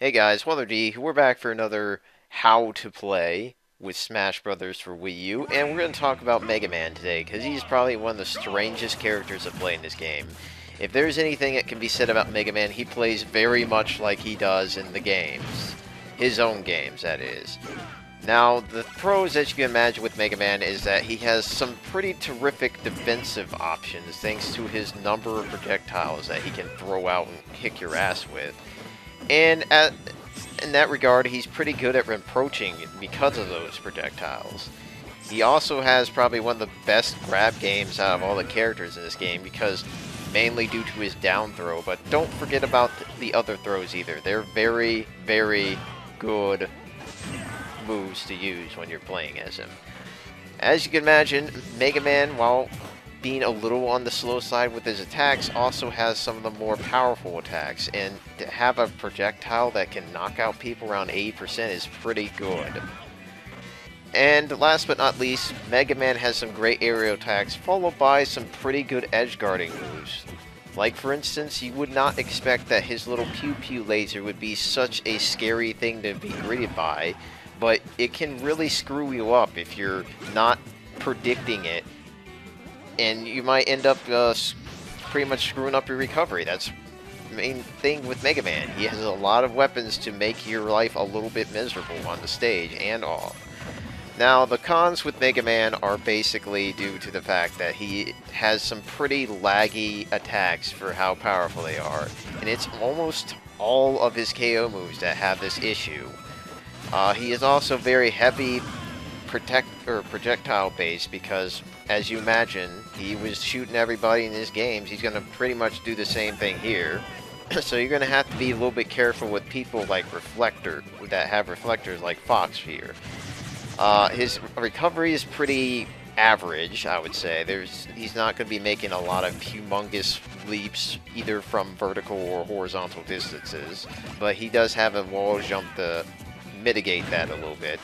Hey guys, WaddlerD. We're back for another How to Play with Smash Brothers for Wii U, and we're going to talk about Mega Man today, because he's probably one of the strangest characters to play in this game. If there's anything that can be said about Mega Man, he plays very much like he does in the games. His own games, that is. Now, the pros, as you can imagine with Mega Man, is that he has some pretty terrific defensive options, thanks to his number of projectiles that he can throw out and kick your ass with. And in that regard, he's pretty good at approaching because of those projectiles. He also has probably one of the best grab games out of all the characters in this game because mainly due to his down throw, but don't forget about the other throws either. They're very, very good moves to use when you're playing as him. As you can imagine, Mega Man, while being a little on the slow side with his attacks, also has some of the more powerful attacks, and to have a projectile that can knock out people around 80% is pretty good. And last but not least, Mega Man has some great aerial attacks, followed by some pretty good edge guarding moves. Like for instance, you would not expect that his little pew pew laser would be such a scary thing to be greeted by, but it can really screw you up if you're not predicting it, and you might end up pretty much screwing up your recovery. That's the main thing with Mega Man. He has a lot of weapons to make your life a little bit miserable on the stage and off. Now, the cons with Mega Man are basically due to the fact that he has some pretty laggy attacks for how powerful they are, and it's almost all of his KO moves that have this issue. He is also very heavy projectile based because, as you imagine, he was shooting everybody in his games. He's going to pretty much do the same thing here. So you're going to have to be a little bit careful with people like that have reflectors like Fox here. His recovery is pretty average, I would say. He's not going to be making a lot of humongous leaps either from vertical or horizontal distances, but he does have a wall jump to mitigate that a little bit.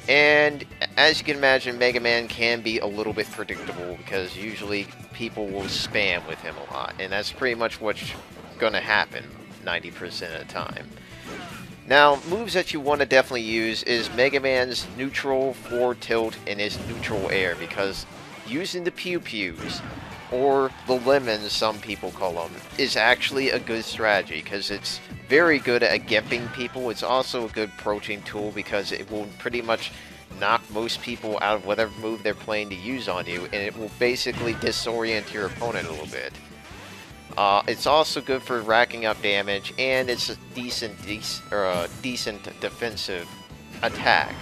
And as you can imagine, Mega Man can be a little bit predictable because usually people will spam with him a lot, and that's pretty much what's going to happen 90% of the time. Now, moves that you want to definitely use is Mega Man's neutral forward tilt and his neutral air, because using the pew pews, or the lemons some people call them, is actually a good strategy because it's very good at gimping people. It's also a good approaching tool because it will pretty much knock most people out of whatever move they're playing to use on you, and it will basically disorient your opponent a little bit. It's also good for racking up damage, and it's a decent defensive attack.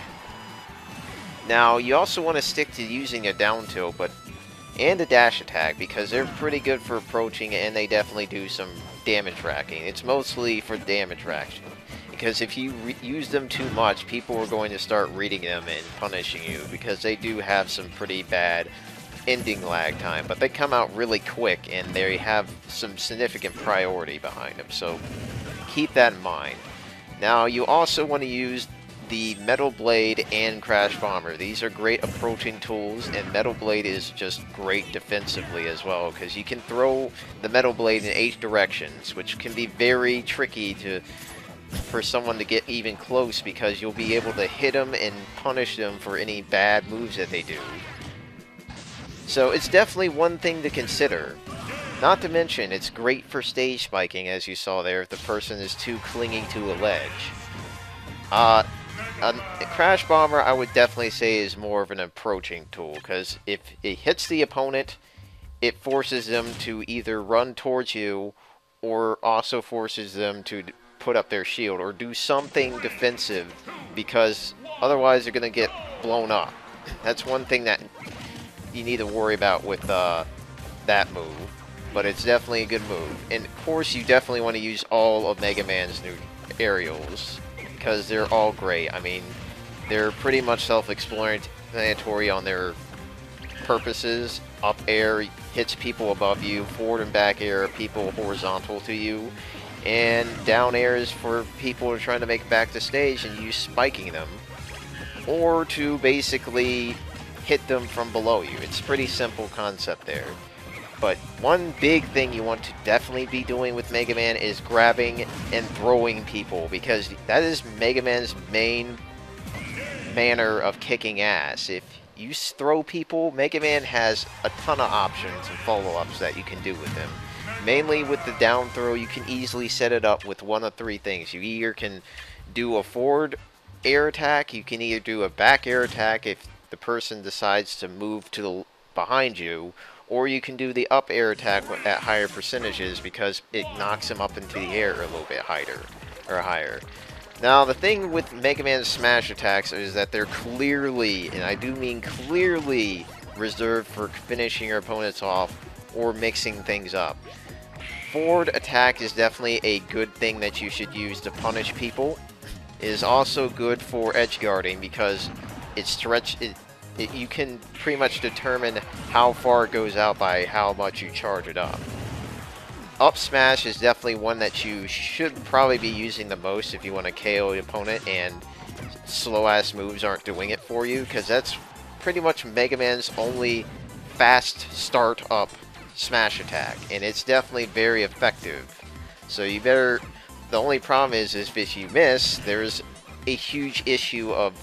Now, you also want to stick to using a down tilt, and a dash attack, because they're pretty good for approaching, and they definitely do some damage racking. It's mostly for damage racking, because if you use them too much, people are going to start reading them and punishing you, because they do have some pretty bad ending lag time, but they come out really quick, and they have some significant priority behind them, so keep that in mind. Now, you also want to use the Metal Blade and Crash Bomber. These are great approaching tools, and Metal Blade is just great defensively as well, because you can throw the Metal Blade in 8 directions, which can be very tricky for someone to get even close, because you'll be able to hit them and punish them for any bad moves that they do. So it's definitely one thing to consider. Not to mention, it's great for stage spiking, as you saw there, if the person is too clinging to a ledge. Crash Bomber, I would definitely say, is more of an approaching tool, because if it hits the opponent, it forces them to either run towards you, or also forces them to put up their shield, or do something defensive, because otherwise they're going to get blown up. That's one thing that you need to worry about with that move, but it's definitely a good move. And of course, you definitely want to use all of Mega Man's new aerials, because they're all great. I mean, they're pretty much self-explanatory on their purposes. Up air hits people above you, forward and back air people horizontal to you, and down air is for people who are trying to make it back to stage and use spiking them, or to basically hit them from below you. It's a pretty simple concept there. but one big thing you want to definitely be doing with Mega Man is grabbing and throwing people, because that is Mega Man's main manner of kicking ass. If you throw people, Mega Man has a ton of options and follow-ups that you can do with him. Mainly with the down throw, you can easily set it up with one of three things. You either can do a forward air attack, you can either do a back air attack if the person decides to move to the behind you, or you can do the up air attack at higher percentages because it knocks him up into the air a little bit higher. Now, the thing with Mega Man's smash attacks is that they're clearly, and I do mean clearly, reserved for finishing your opponents off or mixing things up. Forward attack is definitely a good thing that you should use to punish people. It is also good for edge guarding because you can pretty much determine how far it goes out by how much you charge it up. Up smash is definitely one that you should probably be using the most if you want to KO the opponent and slow ass moves aren't doing it for you, because that's pretty much Mega Man's only fast start up smash attack, and it's definitely very effective. So you better, the only problem is if you miss, there's a huge issue of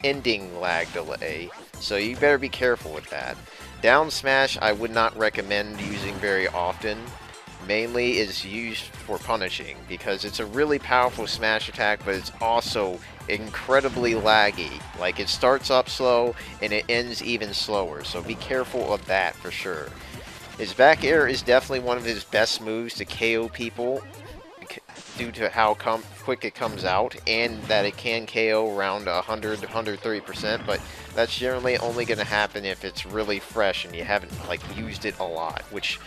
ending lag delay, so you better be careful with that. Down smash I would not recommend using very often. Mainly is used for punishing because it's a really powerful smash attack, but it's also incredibly laggy. Like, it starts up slow and it ends even slower, so be careful of that for sure. His back air is definitely one of his best moves to KO people due to how quick it comes out, and that it can KO around 100-130%, but that's generally only going to happen if it's really fresh and you haven't used it a lot, which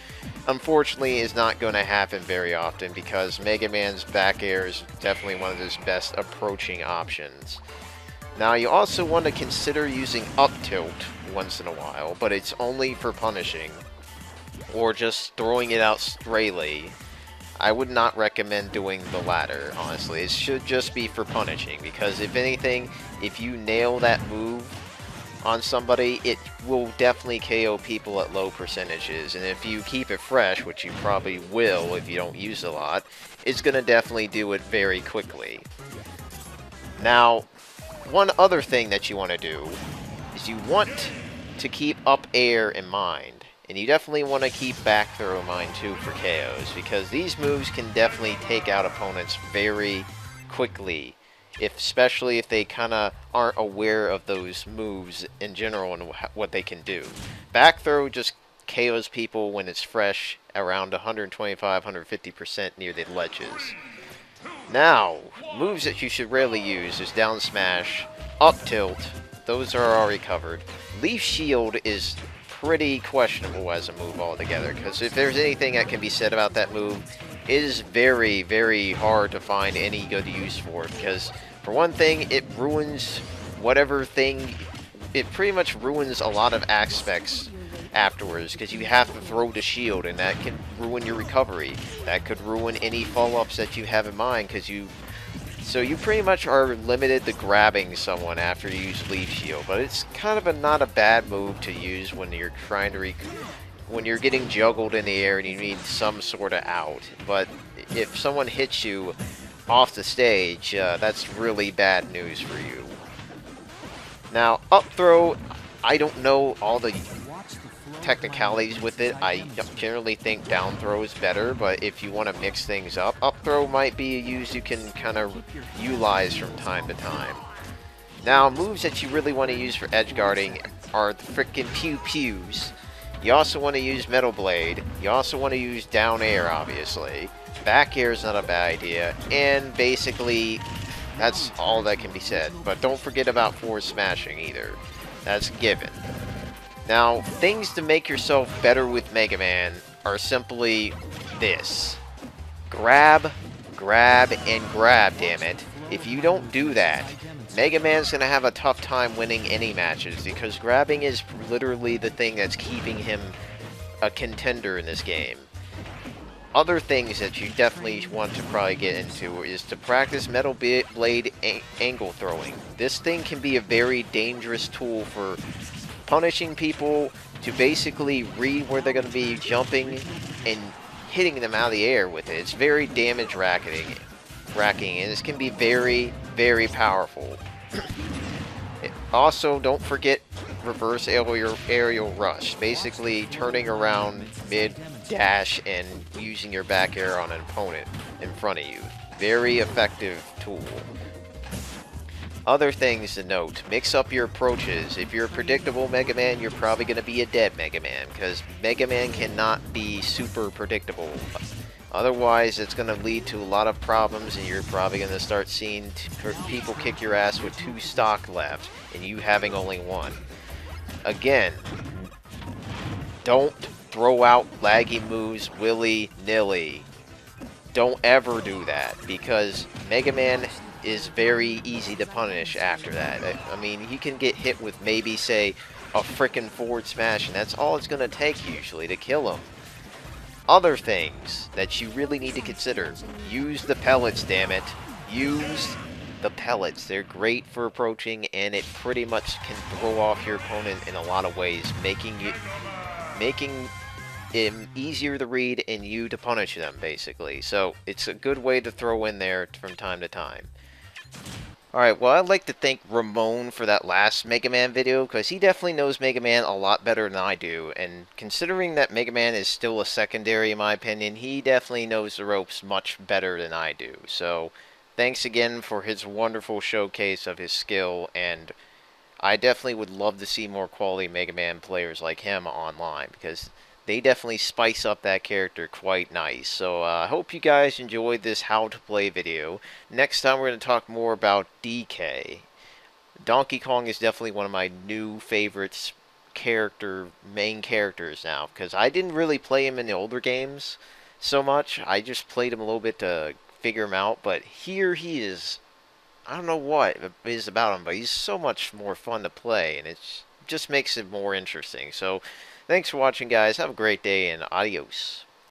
unfortunately is not going to happen very often because Mega Man's back air is definitely one of his best approaching options. Now, you also want to consider using up tilt once in a while, but it's only for punishing or just throwing it out straightly. I would not recommend doing the latter, honestly. It should just be for punishing, because if anything, if you nail that move on somebody, it will definitely KO people at low percentages, and if you keep it fresh, which you probably will if you don't use it a lot, it's going to definitely do it very quickly. Now, one other thing that you want to do is you want to keep up air in mind. And you definitely want to keep back throw in mind too for KOs, because these moves can definitely take out opponents very quickly, especially if they kind of aren't aware of those moves in general and what they can do. Back throw just KOs people when it's fresh around 125-150% near the ledges. Now, moves that you should rarely use is down smash, up tilt, those are already covered. Leaf shield is pretty questionable as a move altogether, because if there's anything that can be said about that move, it is very, very hard to find any good use for it, because for one thing, it ruins whatever thing, it pretty much ruins a lot of aspects afterwards, because you have to throw the shield, and that can ruin your recovery. That could ruin any follow-ups that you have in mind, because so you pretty much are limited to grabbing someone after you use Leaf Shield, but it's kind of not a bad move to use when you're trying to when you're getting juggled in the air and you need some sort of out. But if someone hits you off the stage, that's really bad news for you. Now, up throw, I don't know all the technicalities with it. I generally think down throw is better, but if you want to mix things up, up throw might be a use you can kind of utilize from time to time. Now, moves that you really want to use for edge guarding are the frickin' pew pews. You also want to use metal blade. You also want to use down air, obviously. Back air is not a bad idea, and basically that's all that can be said. But don't forget about forward smashing either. That's a given. Now, things to make yourself better with Mega Man are simply this. Grab, grab, and grab, damn it. If you don't do that, Mega Man's going to have a tough time winning any matches, because grabbing is literally the thing that's keeping him a contender in this game. Other things that you definitely want to probably get into is to practice metal blade angle throwing. This thing can be a very dangerous tool for punishing people, to basically read where they're going to be jumping and hitting them out of the air with it. It's very damage racking, and this can be very, very powerful. Also, don't forget reverse aerial rush. Basically, turning around mid-dash and using your back air on an opponent in front of you. Very effective tool. Other things to note, mix up your approaches. If you're a predictable Mega Man, you're probably going to be a dead Mega Man, because Mega Man cannot be super predictable. Otherwise, it's going to lead to a lot of problems, and you're probably going to start seeing people kick your ass with 2 stock left, and you having only 1. Again, don't throw out laggy moves willy-nilly. Don't ever do that, because Mega Man is very easy to punish after that. I mean, he can get hit with maybe, say, a frickin' forward smash, and that's all it's going to take usually to kill him. Other things that you really need to consider. Use the pellets, damn it. Use the pellets. They're great for approaching, and it pretty much can throw off your opponent in a lot of ways, making him easier to read and you to punish them, basically. So it's a good way to throw in there from time to time. Alright, well, I'd like to thank Ramon for that last Mega Man video, because he definitely knows Mega Man a lot better than I do, and considering that Mega Man is still a secondary in my opinion, he definitely knows the ropes much better than I do. So, thanks again for his wonderful showcase of his skill, and I definitely would love to see more quality Mega Man players like him online, because they definitely spice up that character quite nice. So I hope you guys enjoyed this how to play video. Next time we're going to talk more about DK. Donkey Kong is definitely one of my new favorites main characters now, because I didn't really play him in the older games so much. I just played him a little bit to figure him out, but here he is. I don't know what it is about him, but he's so much more fun to play, and it just makes it more interesting. So thanks for watching, guys. Have a great day, and adios.